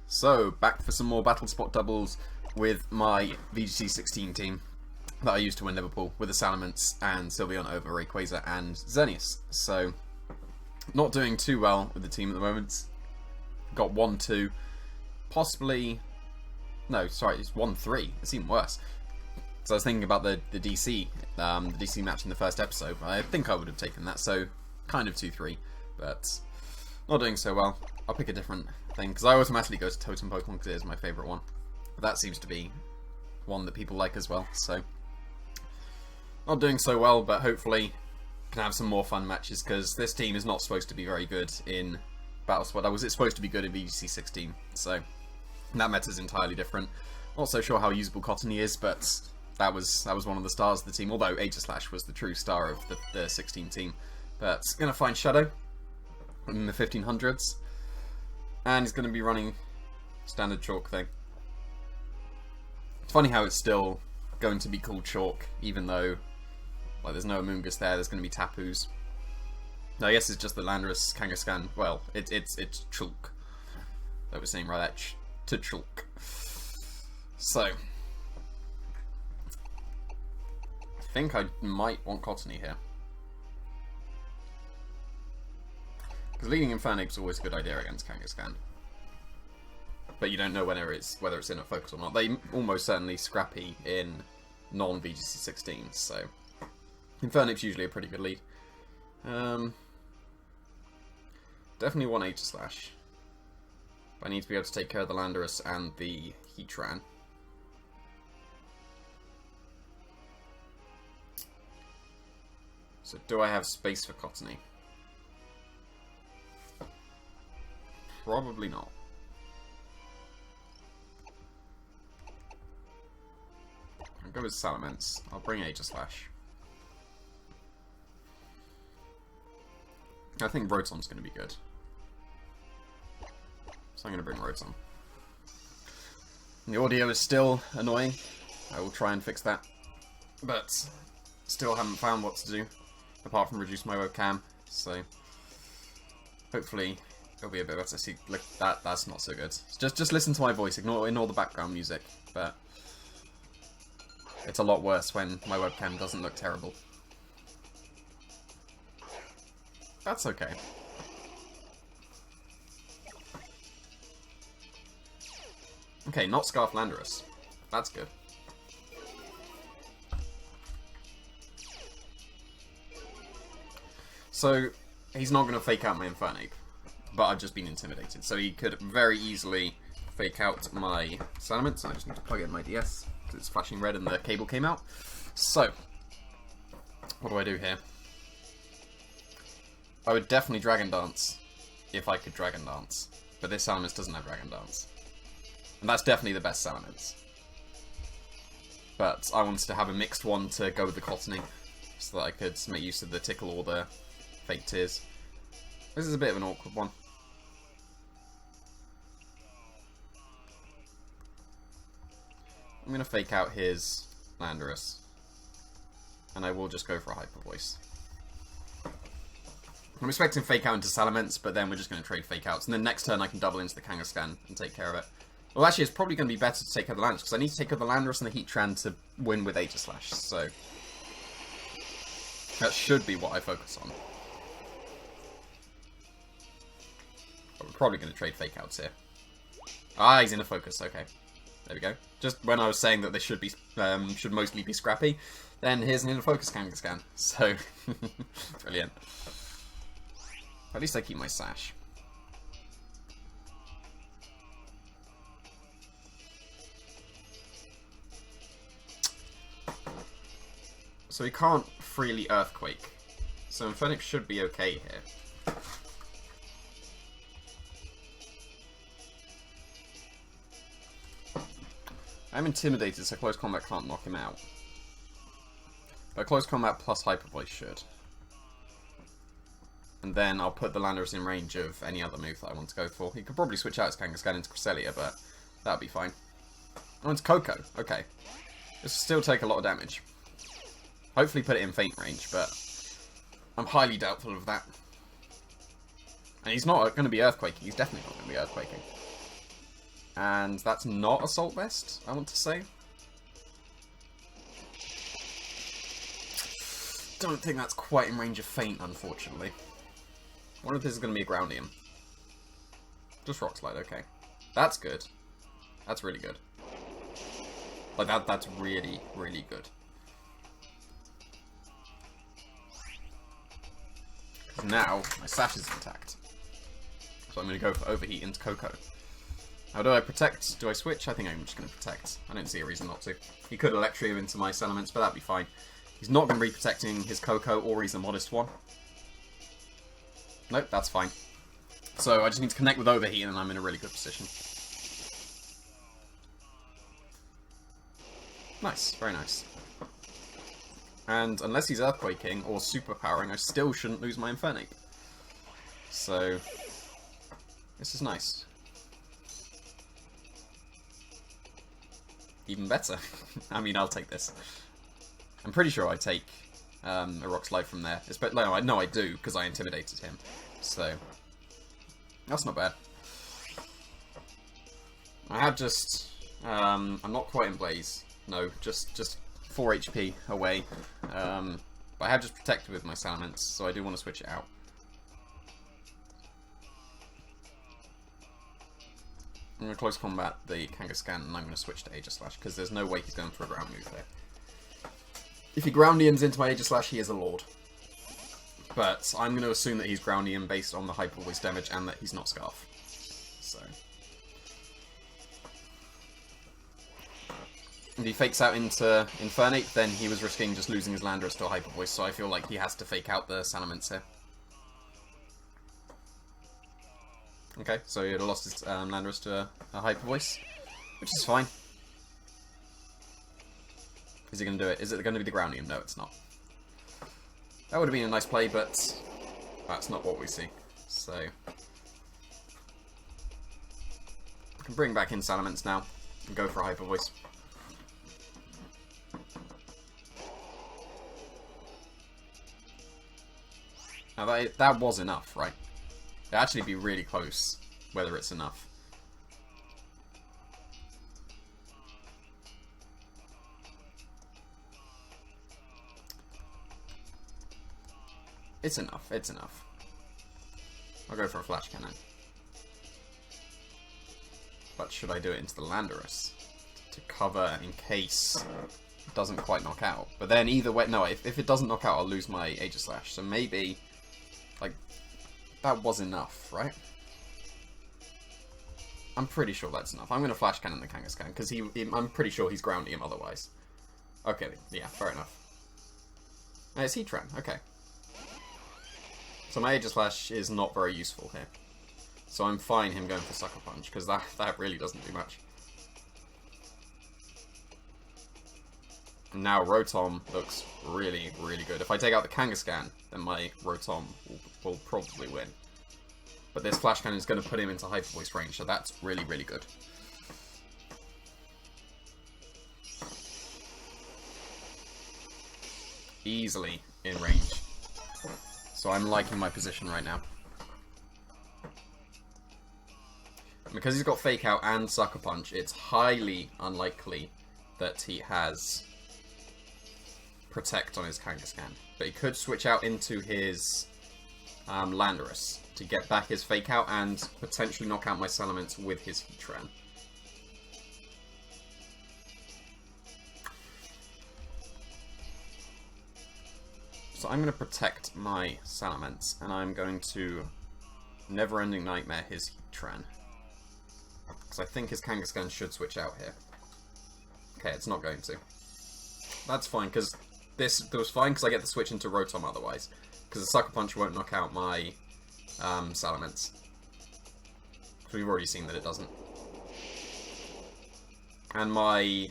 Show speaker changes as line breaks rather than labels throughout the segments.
So, back for some more battle spot doubles with my VGC16 team that I used to win Liverpool with the Salamence and Sylveon over Rayquaza and Xerneas. So, not doing too well with the team at the moment. Got 1-2, possibly... No, sorry, it's 1-3. It's even worse. So I was thinking about the DC match in the first episode. I think I would have taken that, so kind of 2-3, but not doing so well. I'll pick a different thing, because I automatically go to Totem Pokemon because it is my favourite one. But that seems to be one that people like as well, so not doing so well, but hopefully can have some more fun matches, because this team is not supposed to be very good in Battle Spot Doubles. It's supposed to be good in VGC 16, so that meta is entirely different. Not so sure how usable Cottony is, but that was one of the stars of the team, although Aegislash was the true star of the 16 team. But going to find Shadow in the 1500s, and he's going to be running standard Chalk thing. It's funny how it's still going to be called Chalk, even though like there's no Amoonguss there's going to be Tapus. No, I guess it's just the Landorus, Kangaskhan. Well, it's Chalk. That was saying right there, to Chalk. So, I think I might want Cottony here. Because leading Infernape is always a good idea against Kangaskhan. But you don't know whether it's in a focus or not. They almost certainly scrappy in non-VGC 16, so Infernape's usually a pretty good lead. Definitely want Aegislash. But I need to be able to take care of the Landorus and the Heatran. So do I have space for Cottony? Probably not. I'll go with Salamence. I'll bring Aegislash. I think Rotom's going to be good. So I'm going to bring Rotom. The audio is still annoying. I will try and fix that. But still haven't found what to do, apart from reduce my webcam. So hopefully it'll be a bit better. See, look, that's not so good. Just listen to my voice. Ignore the background music. But it's a lot worse when my webcam doesn't look terrible. That's okay. Okay, not Scarf Landorus. That's good. So, he's not going to fake out my Infernape, but I've just been intimidated. So he could very easily fake out my Salamence. I just need to plug in my DS, because it's flashing red and the cable came out. So, what do I do here? I would definitely Dragon Dance, if I could Dragon Dance. But this Salamence doesn't have Dragon Dance. And that's definitely the best Salamence. But I wanted to have a mixed one to go with the Cottony, so that I could make use of the Tickle or the Fake Tears. This is a bit of an awkward one. I'm going to fake out his Landorus. And I will just go for a Hyper Voice. I'm expecting Fake Out into Salamence, but then we're just going to trade Fake Outs. And then next turn I can double into the Kangaskhan and take care of it. Well, actually, it's probably going to be better to take care of the Landorus, because I need to take care of the Landorus and the Heatran to win with Aegislash, so that should be what I focus on. But we're probably going to trade Fake Outs here. Ah, he's in a focus, okay. There we go. Just when I was saying that they should mostly be scrappy, then here's an inner focus Kangaskhan. So, brilliant. At least I keep my Sash. So we can't freely Earthquake. So Infernape should be okay here. I'm intimidated, so Close Combat can't knock him out. But Close Combat plus Hyper Voice should. And then I'll put the Landorus in range of any other move that I want to go for. He could probably switch out his Kangaskhan into Cresselia, but that'll be fine. Oh, it's Coco. Okay. This will still take a lot of damage. Hopefully put it in faint range, but I'm highly doubtful of that. And he's not going to be Earthquaking. He's definitely not going to be Earthquaking. And that's not Assault Vest, I want to say. Don't think that's quite in range of Feint, unfortunately. I wonder if this is going to be a Groundium. Just Rock Slide, okay. That's good. That's really good. Like, that's really, really good. Now, my Sash is intact. So I'm going to go for Overheat into Coco. How do I protect? Do I switch? I think I'm just going to protect. I don't see a reason not to. He could Electrio into my Salamence, but that'd be fine. He's not going to be protecting his Coco, or he's a modest one. Nope, that's fine. So I just need to connect with Overheat, and I'm in a really good position. Nice, very nice. And unless he's Earthquaking or Superpowering, I still shouldn't lose my Infernape. So this is nice. Even better. I mean, I'll take this. I'm pretty sure I take a Rock Slide from there. No, I do, because I intimidated him. So that's not bad. I had just... I'm not quite in Blaze. No, just 4 HP away. But I have just protected with my Salamence, so I do want to switch it out. I'm going to close combat the Kangaskhan, and I'm going to switch to Aegislash, because there's no way he's going for a ground move there. If he Groundiums into my Aegislash, he is a Lord. But I'm going to assume that he's Groundium based on the Hyper Voice damage, and that he's not Scarf. So... if he fakes out into Infernape, then he was risking just losing his Landorus to a Hyper Voice, so I feel like he has to fake out the Salamence here. Okay, so he had lost his Landorus to a Hyper Voice, which is fine. Is he going to do it? Is it going to be the Groundium? No, it's not. That would have been a nice play, but that's not what we see. So I can bring back in Salamence now and go for a Hyper Voice. Now that was enough, right? It'd actually be really close whether it's enough. It's enough, it's enough. I'll go for a Flash Cannon. But should I do it into the Landorus to cover in case it doesn't quite knock out? But then either way, no, if it doesn't knock out, I'll lose my Aegislash. So maybe... like, that was enough, right? I'm pretty sure that's enough. I'm going to Flash Cannon the Kangaskhan, because I'm pretty sure he's grounding him otherwise. Okay, yeah, fair enough. No, it's Heatran, okay. So my Aegislash is not very useful here. So I'm fine him going for Sucker Punch, because that really doesn't do much. And now Rotom looks really, really good. If I take out the Kangaskhan, then my Rotom will probably win. But this Flash Cannon is going to put him into Hyper Voice range, so that's really, really good. Easily in range. So I'm liking my position right now. Because he's got Fake Out and Sucker Punch, it's highly unlikely that he has Protect on his Kangaskhan. But he could switch out into his Landorus to get back his Fake Out and potentially knock out my Salamence with his Heatran. So I'm going to protect my Salamence, and I'm going to Never-Ending Nightmare his Heatran. Because I think his Kangaskhan should switch out here. Okay, it's not going to. That's fine, because this was fine, because I get the switch into Rotom otherwise. Because the Sucker Punch won't knock out my Salamence. So we've already seen that it doesn't. And my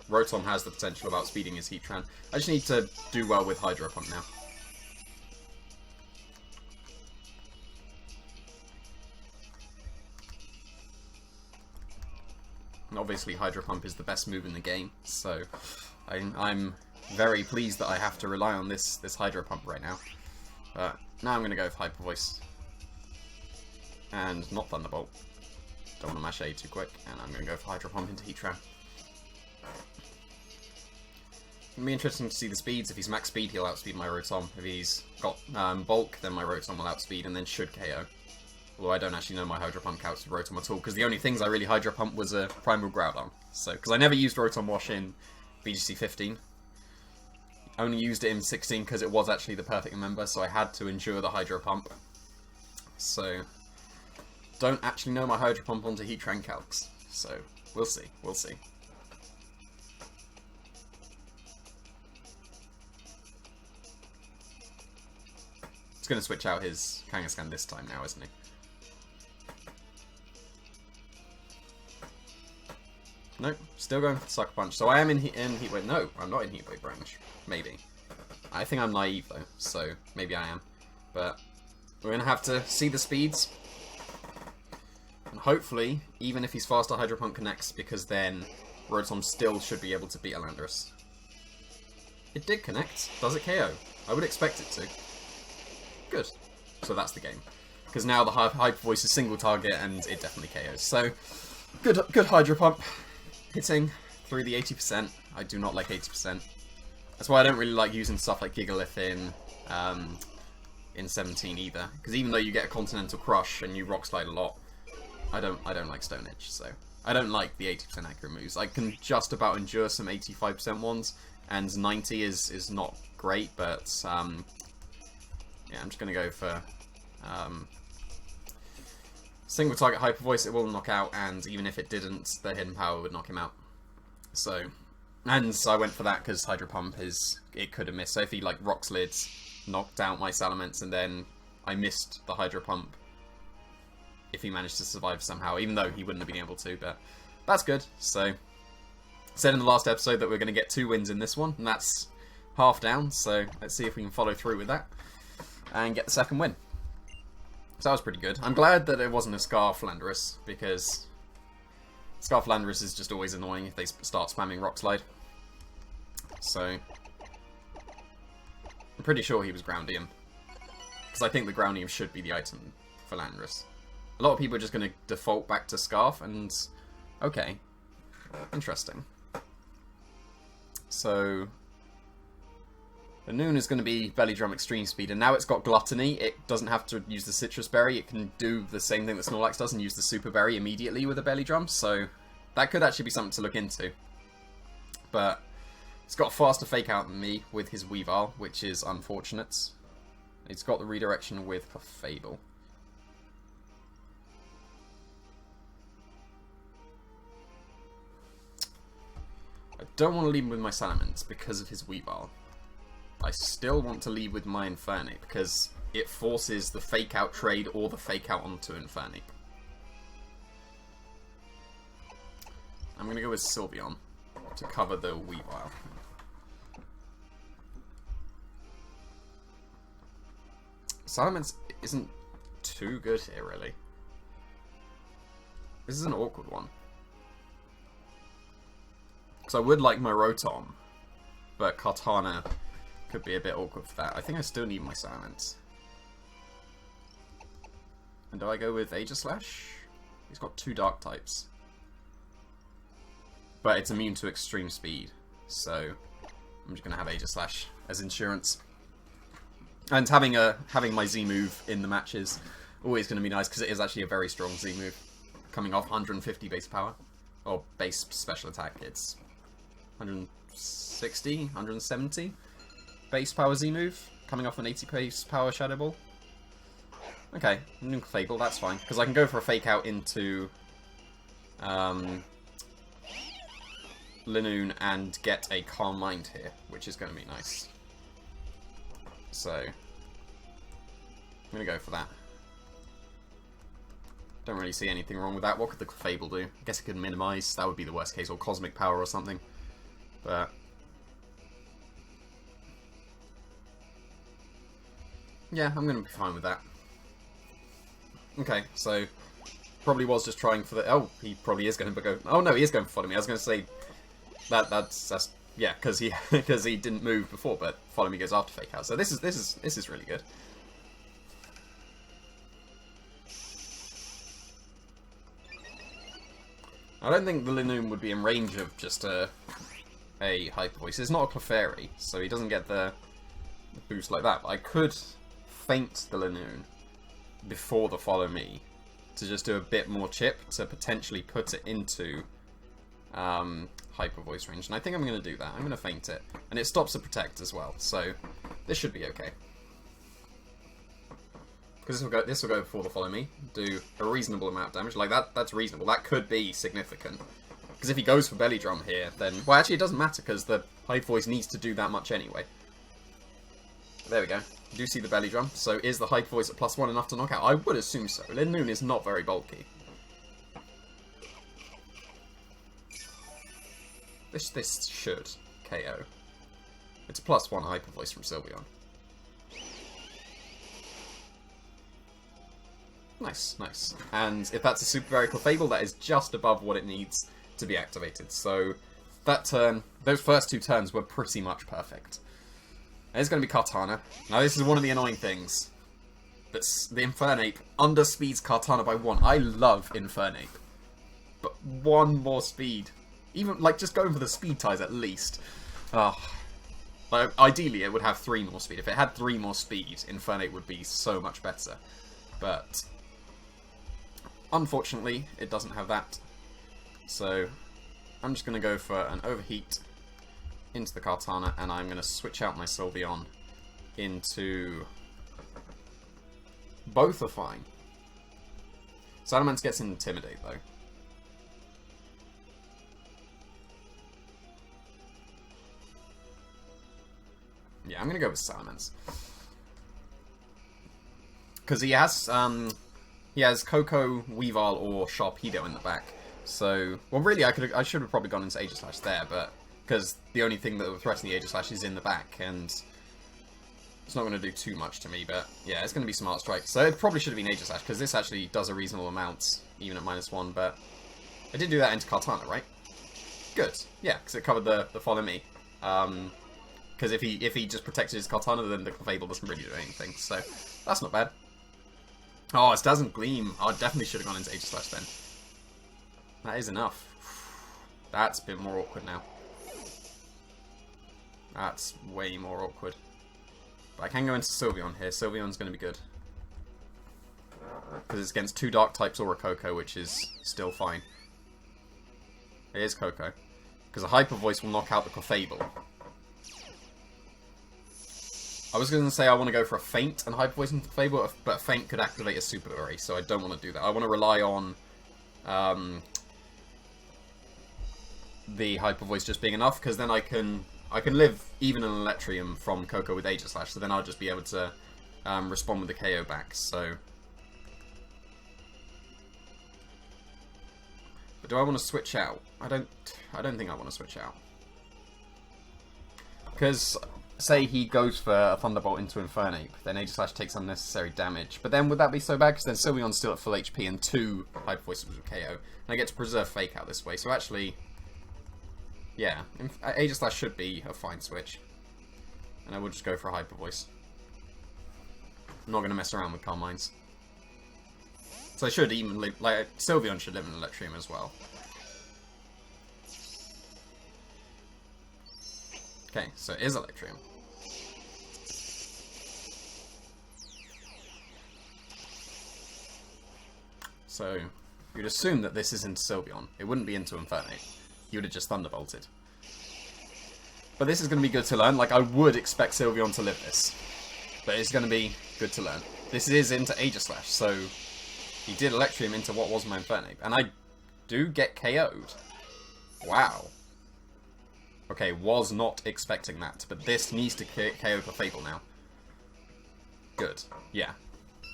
Rotom has the potential of outspeeding his Heatran. I just need to do well with Hydro Pump now. And obviously Hydro Pump is the best move in the game, so I'm very pleased that I have to rely on this Hydro Pump right now. But now I'm going to go with Hyper Voice. And not Thunderbolt. Don't want to mash A too quick, and I'm going to go for Hydro Pump into Heatran. It'll be interesting to see the speeds. If he's max speed, he'll outspeed my Rotom. If he's got bulk, then my Rotom will outspeed and then should KO. Although I don't actually know my Hydro Pump counts with Rotom at all, because the only things I really Hydro Pump was a Primal Groudon. So, because I never used Rotom Wash in VGC 15. I only used it in 16 because it was actually the perfect member, so I had to endure the Hydro Pump. So, don't actually know my Hydro Pump onto Heatran calcs. So, we'll see. We'll see. He's going to switch out his Kangaskhan this time now, isn't he? Nope, still going for the Sucker Punch. So I am in Heat Wave. No, I'm not in Heat Wave range. Maybe. I think I'm naive though, so maybe I am. But we're going to have to see the speeds. And hopefully, even if he's faster, Hydro Pump connects, because then Rotom still should be able to beat Landorus. It did connect. Does it KO? I would expect it to. Good. So that's the game. Because now the Hyper Voice is single target and it definitely KOs. So, good Hydro Pump. Hitting through the 80%. I do not like 80%. That's why I don't really like using stuff like Gigalith in 17 either. Because even though you get a Continental Crush and you Rock Slide a lot, I don't like Stone Edge. So I don't like the 80% accurate moves. I can just about endure some 85% ones, and 90 is not great. But yeah, I'm just gonna go for single target Hyper Voice. It will knock out, and even if it didn't, the hidden power would knock him out. So, and so I went for that because Hydro Pump it could have missed. So if he like Rock Slid, knocked out my Salamence, and then I missed the Hydro Pump, if he managed to survive somehow, even though he wouldn't have been able to, but that's good. So, said in the last episode that we're going to get 2 wins in this one, and that's half down. So let's see if we can follow through with that and get the second win. So that was pretty good. I'm glad that it wasn't a Scarf Landorus, because Scarf Landorus is just always annoying if they start spamming Rock Slide. So, I'm pretty sure he was Groundium, because I think the Groundium should be the item for Landorus. A lot of people are just going to default back to Scarf, and okay, interesting. So, LINOONE is going to be Belly Drum Extreme Speed, and now it's got Gluttony. It doesn't have to use the Citrus Berry. It can do the same thing that Snorlax does and use the Super Berry immediately with a Belly Drum, so that could actually be something to look into. But it's got a faster Fake Out than me with his Weavile, which is unfortunate. It's got the redirection with Fable. I don't want to leave him with my Salamence because of his Weavile. I still want to leave with my Infernape because it forces the Fake Out trade or the Fake Out onto Infernape. I'm going to go with Sylveon to cover the Weavile. Salamence isn't too good here, really. This is an awkward one. Because I would like my Rotom, but Kartana could be a bit awkward for that. I think I still need my Salamence. And do I go with Aegislash? He's got 2 Dark types. But it's immune to Extreme Speed, so I'm just going to have Aegislash as insurance. And having my Z move in the match is always going to be nice, because it is actually a very strong Z move. Coming off 150 base power, or base special attack, it's 160, 170 base power Z move, coming off an 80 base power Shadow Ball. Okay, Nuke Fable, that's fine, because I can go for a Fake Out into LINOONE and get a Calm Mind here, which is going to be nice. So, I'm going to go for that. Don't really see anything wrong with that. What could the Fable do? I guess it could minimize. That would be the worst case, or Cosmic Power or something. But yeah, I'm going to be fine with that. Okay, so probably was just trying for the... Oh, he probably is going to go... Oh no, he is going for Follow Me. I was going to say that's yeah, because he didn't move before, but Follow Me goes after Fake Out. So this is really good. I don't think the LINOONE would be in range of just a Hyper Voice. It's not a Clefairy, so he doesn't get the boost like that. But I could feint the LINOONE before the Follow Me to just do a bit more chip to potentially put it into Hyper Voice range. And I think I'm going to do that. I'm going to feint it. And it stops the Protect as well, so this should be okay. Because this will go before the Follow Me, do a reasonable amount of damage. Like, that's reasonable. That could be significant. Because if he goes for Belly Drum here, then... Well, actually, it doesn't matter, because the Hyper Voice needs to do that much anyway. There we go. You do see the Belly Drum. So is the Hyper Voice at +1 enough to knock out? I would assume so. LINOONE is not very bulky. This should KO. It's a +1 Hyper Voice from Sylveon. Nice, nice. And if that's a Super Very Clefable, that is just above what it needs to be activated. So that turn, those first two turns were pretty much perfect. It's going to be Kartana. Now this is one of the annoying things. That's the Infernape underspeeds Kartana by 1. I love Infernape. But 1 more speed. Even, like, just going for the speed ties at least. Like, ideally it would have 3 more speed. If it had 3 more speed, Infernape would be so much better. But unfortunately, it doesn't have that. So I'm just going to go for an Overheat into the Kartana, and I'm going to switch out my Sylveon into... Both are fine. Salamence gets Intimidate, though. Yeah, I'm going to go with Salamence. Because he has Koko, Weavile, or Sharpedo in the back. So, well, really, I should have probably gone into Aegislash there, but because the only thing that would threaten the Aegislash is in the back, and it's not going to do too much to me. But yeah, it's going to be Smart Strike. So it probably should have been Aegislash, because this actually does a reasonable amount, even at -1. But I did do that into Kartana, right? Good. Yeah, because it covered the Follow Me. Because if he just protected his Kartana, then the Clefable doesn't really do anything. So that's not bad. Oh, it's Dazzling Gleam. I definitely should have gone into Aegislash then. That is enough. That's a bit more awkward now. That's way more awkward. But I can go into Sylveon here. Sylveon's going to be good. Because it's against 2 Dark types or a Koko, which is still fine. It is Koko. Because a Hyper Voice will knock out the Clefable. I was going to say I want to go for a Feint and Hyper Voice into Clefable, but a Feint could activate a Super Berry, so I don't want to do that. I want to rely on the Hyper Voice just being enough, because then I can live even an Electrium from Koko with Aegislash, so then I'll just be able to respond with the KO back. So, but do I want to switch out? I don't think I want to switch out, because say he goes for a Thunderbolt into Infernape, then Aegislash takes unnecessary damage. But then would that be so bad? Because then Sylveon's still at full HP and 2 Hyper Voices with KO, and I get to preserve Fake Out this way. So actually, yeah, Aegislash should be a fine switch. And I would just go for a Hyper Voice. I'm not going to mess around with Calm Minds. So I should even live, like, Sylveon should live in Electrium as well. Okay, so it is Electrium. So you'd assume that this is into Sylveon. It wouldn't be into Infernape. You would have just Thunderbolted. But this is going to be good to learn. Like, I would expect Sylveon to live this. But it's going to be good to learn. This is into Aegislash, so he did Electrium into what was my Infernape. And I do get KO'd. Wow. Okay, was not expecting that. But this needs to KO Clefable now. Good. Yeah.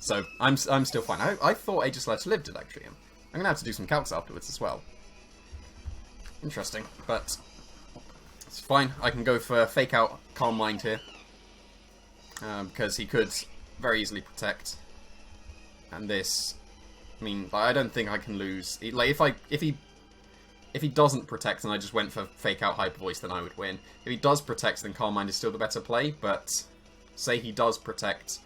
So, I'm still fine. I thought Aegislash lived Electrium. I'm going to have to do some calcs afterwards as well. Interesting, but it's fine. I can go for Fake Out Calm Mind here. Because he could very easily protect. And this, I mean, I don't think I can lose. Like, if he doesn't protect and I just went for Fake Out Hyper Voice, then I would win. If he does protect, then Calm Mind is still the better play, but say he does protect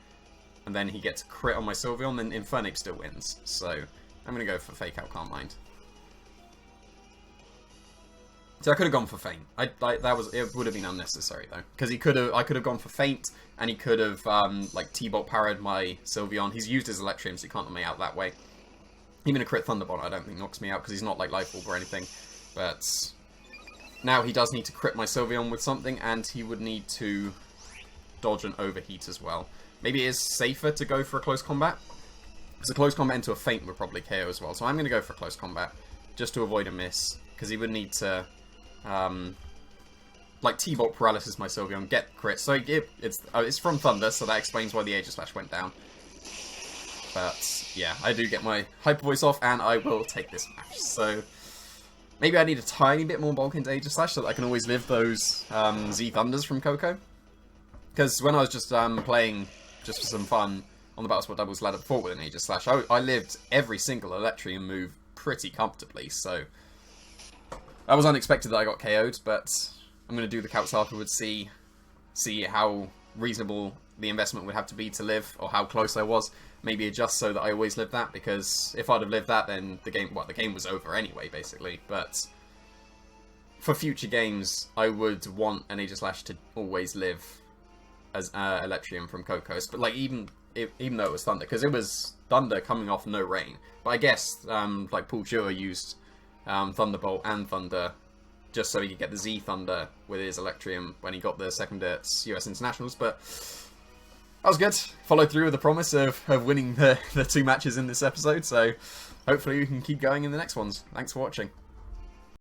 and then he gets a crit on my Sylveon, then Infernape still wins. So I'm going to go for Fake Out Calm Mind. So I could have gone for Feint. It would have been unnecessary though, because I could have gone for Feint, and he could have like T-Bolt parried my Sylveon. He's used his Electrium, so he can't knock me out that way. Even a crit Thunderbolt I don't think knocks me out, because he's not like Life Orb or anything. But now he does need to crit my Sylveon with something, and he would need to dodge an Overheat as well. Maybe it is safer to go for a close combat, because a close combat into a Feint would probably KO as well. So I'm going to go for a close combat, just to avoid a miss, because he would need to like T-Bolt paralysis my Sylveon, get crit. So it's from Thunder, so that explains why the Aegislash went down. But yeah, I do get my Hyper Voice off, and I will take this match. So maybe I need a tiny bit more bulk into Aegislash so that I can always live those Z Thunders from Coco. Because when I was just playing just for some fun on the Battlesport Doubles ladder before with an Aegislash, I lived every single Electrium move pretty comfortably. So that was unexpected that I got KO'd, but I'm going to do the calcs afterwards, see how reasonable the investment would have to be to live, or how close I was. Maybe adjust so that I always live that, because if I'd have lived that, then the game was over anyway, basically. But for future games, I would want an Aegislash to always live as Electrium from Coco's. But like even though it was Thunder, because it was Thunder coming off no rain. But I guess like Paul Jua used Thunderbolt and Thunder just so he could get the Z Thunder with his Electrium when he got the second at US Internationals. But that was good. Followed through with the promise of winning the 2 matches in this episode. So hopefully we can keep going in the next ones. Thanks for watching.